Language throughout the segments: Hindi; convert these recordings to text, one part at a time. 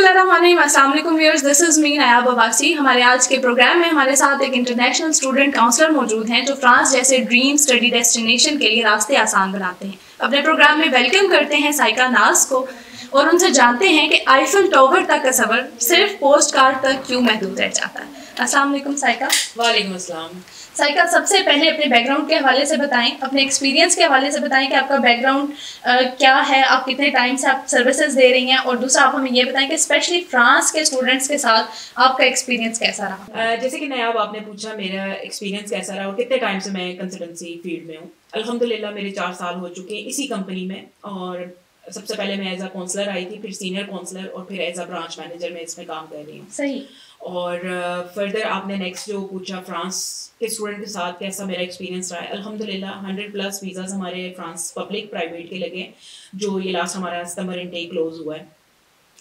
अस्सलाम वालेकुम व्यूअर्स, दिस इज़ मी नायाब अब्बासी। हमारे आज के प्रोग्राम में हमारे साथ एक इंटरनेशनल स्टूडेंट काउंसलर मौजूद हैं जो फ्रांस जैसे ड्रीम स्टडी डेस्टिनेशन के लिए रास्ते आसान बनाते हैं। अपने प्रोग्राम में वेलकम करते हैं साइका नाज को और उनसे जानते हैं कि आईफिल टावर तक का सफ़र सिर्फ पोस्ट कार्ड तक क्यों महदूद रह जाता है। अस्सलाम वालेकुम साइका। वालेकुम अस्सलाम। साइका, सबसे पहले अपने बैकग्राउंड के हवाले से बताएं, अपने एक्सपीरियंस के हवाले से बताएं कि आपका बैकग्राउंड क्या है, आप कितने टाइम से आप सर्विसेज दे रही हैं, और दूसरा आप हमें ये बताएं कि स्पेशली फ्रांस के स्टूडेंट्स के साथ आपका एक्सपीरियंस कैसा रहा। जैसे कि नायाब आपने पूछा मेरा एक्सपीरियंस कैसा रहा और कितने टाइम से मैं कंसल्टेंसी फील्ड में हूँ। अल्हम्दुलिल्लाह मेरे 4 साल हो चुके हैं इसी कंपनी में, और सबसे पहले मैं एज अ काउंसलर आई थी, फिर सीनियर काउंसलर और फिर एज अ ब्रांच मैनेजर मैं इसमें काम कर रही हूँ। सही। और फर्दर आपने नेक्स्ट जो पूछा फ्रांस के स्टूडेंट के साथ कैसा मेरा एक्सपीरियंस रहा है। अल्हम्दुलिल्लाह 100+ वीज़ाज़ हमारे फ्रांस पब्लिक प्राइवेट के लगे, जो ये लास्ट हमारा समर इनटेक क्लोज हुआ है।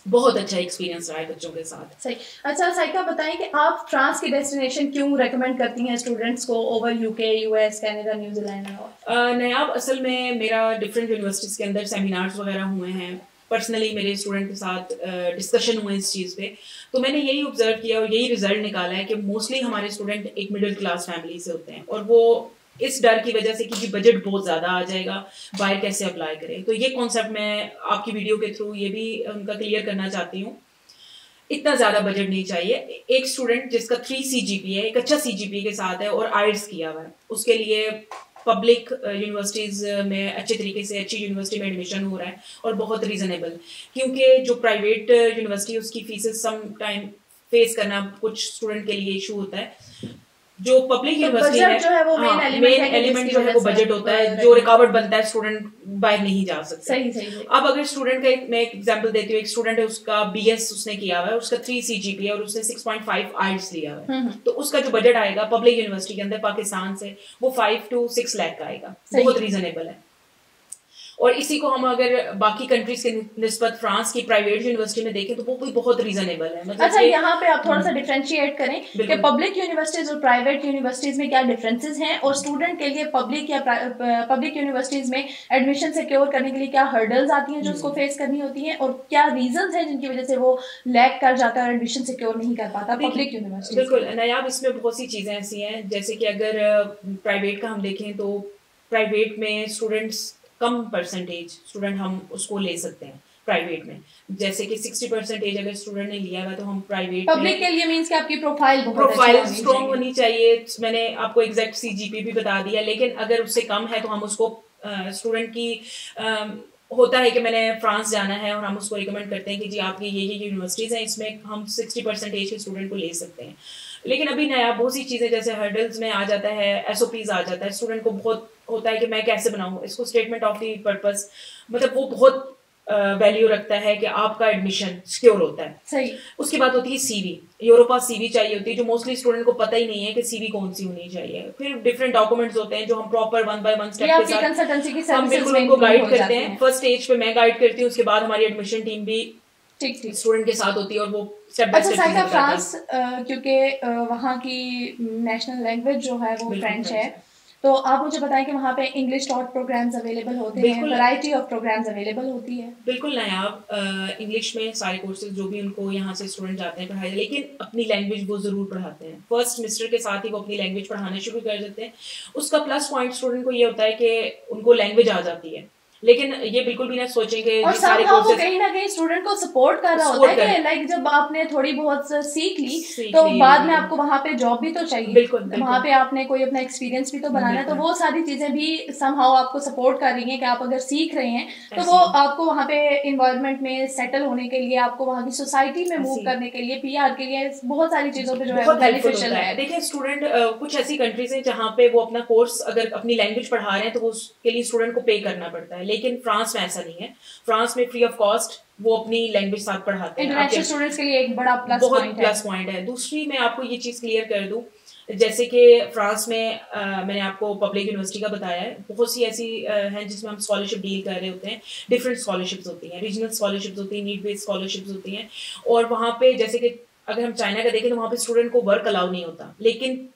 बहुत अच्छा एक्सपीरियंस रहा है बच्चों के साथ। सही। अच्छा साइका, बताएं कि आप फ्रांस की डेस्टिनेशन क्यों रेकमेंड करती हैं स्टूडेंट्स को over UK, US, Canada, New Zealand और नायाब असल में मेरा डिफरेंट यूनिवर्सिटीज़ के अंदर सेमिनार्स वगैरह हुए हैं, पर्सनली मेरे स्टूडेंट के साथ डिस्कशन हुए इस चीज़ पे, तो मैंने यही ऑब्जर्व किया और यही रिजल्ट निकाला है कि मोस्टली हमारे स्टूडेंट एक मिडिल क्लास फैमिली से होते हैं, और वो इस डर की वजह से कि बजट बहुत ज़्यादा आ जाएगा, बाहर कैसे अप्लाई करें। तो ये कॉन्सेप्ट मैं आपकी वीडियो के थ्रू ये भी उनका क्लियर करना चाहती हूँ। इतना ज़्यादा बजट नहीं चाहिए। एक स्टूडेंट जिसका 3 CGPA एक अच्छा CGPA के साथ है और आइल्स किया हुआ है, उसके लिए पब्लिक यूनिवर्सिटीज़ में अच्छे तरीके से अच्छी यूनिवर्सिटी में एडमिशन हो रहा है और बहुत रीज़नेबल, क्योंकि जो प्राइवेट यूनिवर्सिटी उसकी फीसेस सम टाइम फेस करना कुछ स्टूडेंट के लिए इशू होता है। जो पब्लिक यूनिवर्सिटी है जो है वो मेन एलिमेंट जो है वो बजट होता है, जो रिकॉर्ड बनता है स्टूडेंट बाहर नहीं जा सकता। सही। अब अगर स्टूडेंट का मैं एक एग्जांपल देती हूँ, एक स्टूडेंट है उसका BS उसने किया हुआ है, उसका 3 CGPA और उसने 6.5 आइल्स लिया हुआ है, तो उसका जो बजट आएगा पब्लिक यूनिवर्सिटी के अंदर पाकिस्तान से वो 5 to 6 लाख का आएगा। बहुत रीजनेबल है। और इसी को हम अगर बाकी कंट्रीज के निस्बत फ्रांस की प्राइवेट यूनिवर्सिटी में देखें तो वो भी बहुत रीजनेबल है। मतलब अच्छा, यहाँ पे आप थोड़ा सा डिफरेंशिएट करें कि पब्लिक यूनिवर्सिटीज और प्राइवेट यूनिवर्सिटीज में क्या डिफरेंसेस हैं, और स्टूडेंट के लिए पब्लिक यूनिवर्सिटीज में एडमिशन सिक्योर करने के लिए क्या हर्डल्स आती हैं जो उसको फेस करनी होती हैं, और क्या रीजंस हैं जिनकी वजह से वो लैग कर जाता है और एडमिशन सिक्योर नहीं कर पाता पब्लिक यूनिवर्सिटी। बिल्कुल नायाब, इसमें बहुत सी चीजें ऐसी हैं, जैसे कि अगर प्राइवेट का हम देखें तो प्राइवेट में स्टूडेंट्स कम परसेंटेज स्टूडेंट हम उसको ले सकते हैं प्राइवेट में, जैसे कि 60% अगर स्टूडेंट ने लिया हुआ तो हम प्राइवेट पब्लिक के लिए मींस कि आपकी प्रोफाइल स्ट्रॉन्ग होनी चाहिए। मैंने आपको एग्जैक्ट CGPA भी बता दिया, लेकिन अगर उससे कम है तो हम उसको स्टूडेंट की होता है कि मैंने फ्रांस जाना है और हम उसको रिकमेंड करते हैं कि जी आपकी ये यूनिवर्सिटीज़ हैं, इसमें हम 60% के स्टूडेंट को ले सकते हैं। लेकिन अभी नया बहुत सी चीज़ें जैसे हर्डल्स में आ जाता है, SOPs आ जाता है, स्टूडेंट को बहुत होता है कि मैं कैसे बनाऊँ इसको स्टेटमेंट ऑफ द पर्पस, मतलब वो बहुत वैल्यू रखता है कि आपका एडमिशन सिक्योर होता है। सही। उसकी बात होती है CV, यूरोपा CV चाहिए होती है, जो मोस्टली स्टूडेंट को पता ही नहीं है कि CV कौन सी होनी चाहिए। फिर डिफरेंट डॉक्यूमेंट्स होते हैं जो हम प्रॉपर 1 by 1 स्टेप के साथ हम बिल्कुल उनको गाइड करते हैं। फर्स्ट स्टेज पे मैं गाइड करती हूँ, उसके बाद हमारी एडमिशन टीम भी ठीक स्टूडेंट के साथ होती है और वो स्टेप बाय स्टेप। अच्छा, फ्रांस क्योंकि वहाँ की नेशनल लैंग्वेज जो है वो फ्रेंच है, तो आप मुझे बताएं कि वहाँ पे इंग्लिश टॉट प्रोग्राम्स अवेलेबल होते हैं, वैरायटी ऑफ प्रोग्राम्स अवेलेबल होती है। बिल्कुल नायाब, इंग्लिश में सारे कोर्सेज जो भी उनको यहाँ से स्टूडेंट जाते हैं पढ़ाए, लेकिन अपनी लैंग्वेज वो ज़रूर पढ़ाते हैं। फर्स्ट सेमेस्टर के साथ ही वो अपनी लैंग्वेज पढ़ाना शुरू कर देते हैं। उसका प्लस पॉइंट स्टूडेंट को ये होता है कि उनको लैंग्वेज आ जाती है, लेकिन ये बिल्कुल भी ना सोचें कि सारे कोर्सेज कहीं ना कहीं स्टूडेंट को सपोर्ट कर रहा होता है कि लाइक जब आपने थोड़ी बहुत सीख ली तो बाद में आपको वहाँ पे जॉब भी तो चाहिए। बिल्कुल वहाँ पे आपने कोई अपना एक्सपीरियंस भी तो बनाना है, तो वो सारी चीजें भी समहाउ आपको सपोर्ट कर रही हैं कि आप अगर सीख रहे हैं तो वो आपको वहाँ पे इन्वायरमेंट में सेटल होने के लिए, आपको वहाँ की सोसाइटी में मूव करने के लिए, PR के लिए बहुत सारी चीजों पे जो है बेनिफिशियल है। देखिए स्टूडेंट कुछ ऐसी कंट्रीज हैं जहाँ पे वो अपना कोर्स अगर अपनी लैंग्वेज पढ़ा रहे हैं तो वो उसके लिए स्टूडेंट को पे करना पड़ता है, लेकिन फ्रांस में ऐसा नहीं है। फ्रांस में फ्री ऑफ कॉस्ट वो अपनी लैंग्वेज साथ पढ़ाते हैं। इंटरनेशनल स्टूडेंट्स के लिए एक बड़ा प्लस पॉइंट है। दूसरी मैं आपको ये चीज क्लियर कर दूं, जैसे कि फ्रांस में मैंने आपको पब्लिक यूनिवर्सिटी का बताया है, बहुत सी ऐसी हैं जिसमें हम स्कॉलरशिप डील कर रहे होते हैं। डिफरेंट स्कॉलरशिप्स होती हैं, रीजनल स्कॉलरशिप्स होती हैं, नीड बेस्ड स्कॉलरशिप्स होती हैं, और वहाँ पे जैसे कि अगर हम चाइना का देखें तो वहाँ पे स्टूडेंट को वर्क अलाउ नहीं होता, लेकिन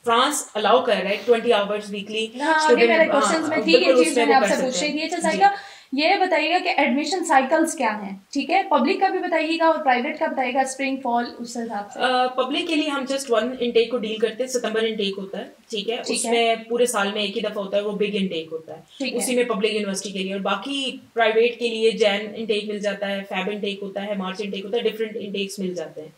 फ्रांस अलाउ कर रहा है 20 आवर्स वीकली। मेरे क्वेश्चंस में थी ये चीज मैंने आपसे पूछ रही थी। अच्छा साइका, ये बताइएगा कि एडमिशन साइकिल्स क्या हैं, ठीक है, पब्लिक का भी बताइएगा और प्राइवेट का बताइएगा, स्प्रिंग फॉल उस हिसाब से। पब्लिक के लिए हम जस्ट वन इनटेक को डील करते हैं, सितंबर इनटेक होता है, ठीक है, उसमें पूरे साल में एक ही दफा होता है, वो बिग इनटेक होता है, उसी में पब्लिक यूनिवर्सिटी के लिए। और बाकी प्राइवेट के लिए जैन इनटेक मिल जाता है, फेब इनटेक होता है, मार्च इनटेक होता है, डिफरेंट इनटेक्स मिल जाते हैं।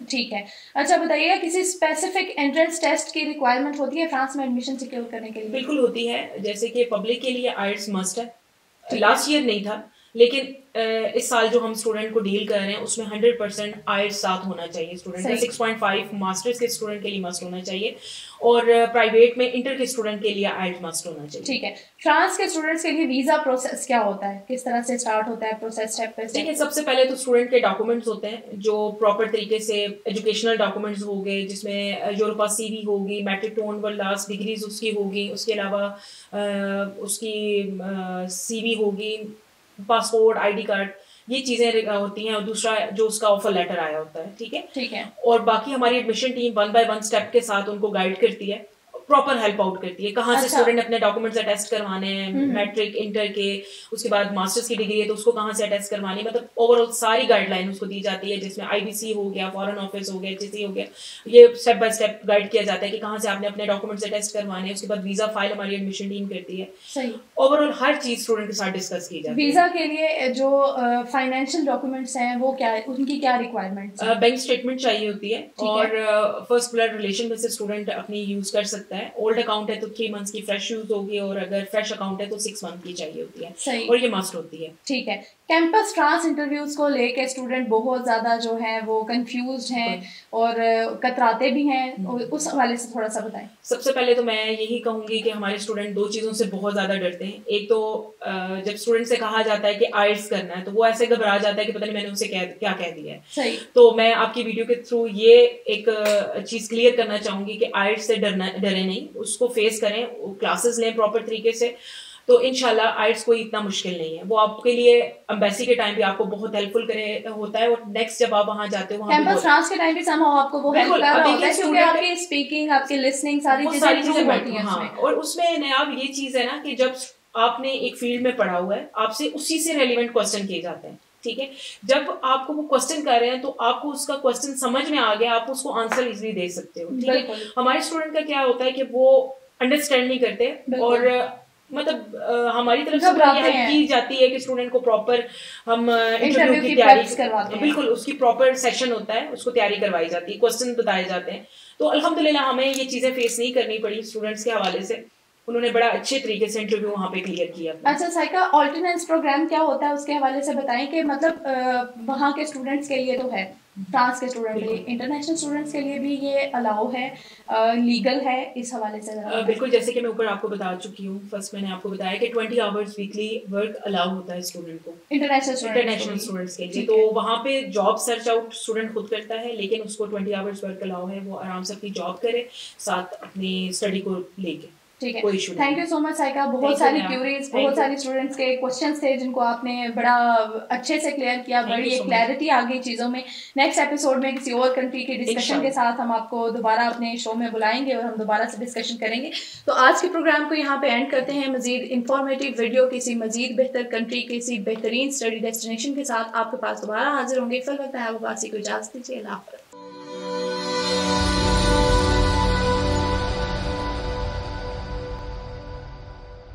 ठीक है, अच्छा बताइएगा किसी स्पेसिफिक एंट्रेंस टेस्ट की रिक्वायरमेंट होती है फ्रांस में एडमिशन सिक्योर करने के लिए? बिल्कुल होती है, जैसे कि पब्लिक के लिए आइल्स मस्ट है, लास्ट ईयर नहीं था, लेकिन इस साल जो हम स्टूडेंट को डील कर रहे हैं उसमें 100% आइल्स साथ होना चाहिए स्टूडेंट का। 6.5 मास्टर्स के स्टूडेंट के लिए मस्ट होना चाहिए, और प्राइवेट में इंटर के स्टूडेंट के लिए आइल्स मस्ट होना चाहिए। ठीक है, फ्रांस के स्टूडेंट्स के लिए वीजा प्रोसेस क्या होता है, किस तरह से स्टार्ट होता है प्रोसेस स्टेप बाय स्टेप? ठीक है, सबसे पहले तो स्टूडेंट के डॉक्यूमेंट्स होते हैं जो प्रॉपर तरीके से एजुकेशनल डॉक्यूमेंट्स हो गए, जिसमें योर पास सीवी होगी, matric to onward last degrees उसकी होगी, उसके अलावा उसकी सीवी होगी, पासपोर्ट, आईडी कार्ड, ये चीजें होती हैं, और दूसरा जो उसका ऑफर लेटर आया होता है, ठीक है। और बाकी हमारी एडमिशन टीम 1 बाय 1 स्टेप के साथ उनको गाइड करती है, प्रॉपर हेल्प आउट करती है, कहाँ से स्टूडेंट अपने डॉक्यूमेंट्स अटेस्ट करवाने हैं, मैट्रिक, इंटर के, उसके बाद मास्टर्स की डिग्री है तो उसको कहाँ से अटेस्ट करवानी है, मतलब ओवरऑल सारी गाइडलाइन उसको दी जाती है, जिसमें आईबीसी हो गया, फॉरेन ऑफिस हो गया, एचएससी हो गया, ये स्टेप बाय स्टेप गाइड किया जाता है कि कहाँ से आपने अपने डॉक्यूमेंट्स अटेस्ट करवाने हैं। उसके बाद वीजा फाइल हमारी एडमिशन टीम करती है। सही, ओवरऑल हर चीज स्टूडेंट के साथ डिस्कस की जाती है। वीजा के लिए जो फाइनेंशियल डॉक्यूमेंट्स हैं वो क्या है, उनकी क्या रिक्वायरमेंट्स हैं? बैंक स्टेटमेंट चाहिए होती है, और फर्स्ट ब्लड रिलेशन में से स्टूडेंट अपनी यूज कर सकता है। ओल्ड अकाउंट है तो 3 मंथ्स की फ्रेश यूज होगी, और अगर फ्रेश अकाउंट है तो 6 मंथ की चाहिए होती है, और ये मस्ट होती है। ठीक है, कैंपस ट्रांस इंटरव्यूज को लेके स्टूडेंट बहुत ज्यादा जो है वो कंफ्यूज्ड हैं और कतराते भी हैं, उस हवाले से थोड़ा सा बताएं। सबसे पहले तो मैं यही कहूंगी कि हमारे स्टूडेंट 2 चीजों से बहुत ज्यादा डरते हैं। एक तो जब स्टूडेंट से कहा जाता है कि आइल्स करना है तो वो ऐसे घबरा जाता है कि पता नहीं मैंने उसे क्या कह दिया है। सही। तो मैं आपकी वीडियो के थ्रू ये एक चीज क्लियर करना चाहूंगी कि आइल्स से डरे नहीं, उसको फेस करें, क्लासेस लें प्रॉपर तरीके से, तो इंशाल्लाह आइल्स कोई इतना मुश्किल नहीं है। वो आपके लिए एम्बेसी के टाइम भी आपको बहुत हेल्पफुल होता है, और नेक्स्ट जब आप वहाँ जाते हो कैंपस ट्रांस के टाइम भी समहाउ आपको वो हेल्प कर रहा होता है, क्योंकि आपकी स्पीकिंग, आपकी लिसनिंग, सारी चीजें होती हैं उसमें। और उसमें नयाब ये चीज है ना कि जब आपने एक फील्ड में पढ़ा हुआ है, आपसे उसी से रेलिवेंट क्वेश्चन किए जाते हैं, ठीक है। जब आपको वो क्वेश्चन कर रहे हैं तो आपको उसका क्वेश्चन समझ में आ गया, आप उसको आंसर इजीली दे सकते हो, ठीक है। हमारे स्टूडेंट का क्या होता है कि वो अंडरस्टैंड नहीं करते, और मतलब हमारी तरफ से हेल्प की जाती है कि स्टूडेंट को प्रॉपर हम इंटरव्यू की तैयारी करवाते हैं, बिल्कुल उसकी प्रॉपर सेशन होता है, उसको तैयारी करवाई जाती है, क्वेश्चन बताए जाते हैं। तो अल्हम्दुलिल्लाह हमें ये चीजें फेस नहीं करनी पड़ी स्टूडेंट्स के हवाले से, उन्होंने बड़ा अच्छे तरीके से इंटरव्यू वहाँ पे क्लियर किया। अच्छा साइका, ऑल्टरनेंस प्रोग्राम क्या होता है उसके हवाले से बताएं कि मतलब वहाँ के स्टूडेंट्स के लिए तो है, फ्रांस के स्टूडेंट के लिए, इंटरनेशनल स्टूडेंट्स के लिए भी ये अलाउ है, लीगल है, इस हवाले से बिल्कुल। जैसे कि मैं ऊपर आपको बता चुकी हूँ, फर्स्ट मैंने आपको बताया कि 20 आवर्स वीकली वर्क अलाउ होता है स्टूडेंट को, इंटरनेशनल स्टूडेंट्स के लिए। तो वहाँ पे जॉब सर्च आउट स्टूडेंट खुद करता है, लेकिन उसको 20 आवर्स वर्क अलाउ है, वो आराम से अपनी जॉब करे साथ अपनी स्टडी को लेके। ठीक है, thank you so much Saika. बहुत सारी क्यूरीज, बहुत सारी स्टूडेंट्स के क्वेश्चंस थे जिनको आपने बड़ा अच्छे से क्लियर किया, बड़ी एक क्लैरिटी आ गई चीज़ों में। नेक्स्ट एपिसोड में किसी और कंट्री के डिस्कशन के साथ हम आपको दोबारा अपने शो में बुलाएंगे और हम दोबारा से डिस्कशन करेंगे। तो आज के प्रोग्राम को यहाँ पे एंड करते हैं। मजीद इंफॉर्मेटिव वीडियो किसी मजीद बेहतर कंट्री, किसी बेहतरीन स्टडी डेस्टिनेशन के साथ आपके पास दोबारा हाजिर होंगे। फिर वक्त है आपको को इजाज़त दीजिए। अल्लाह हाफ़िज़।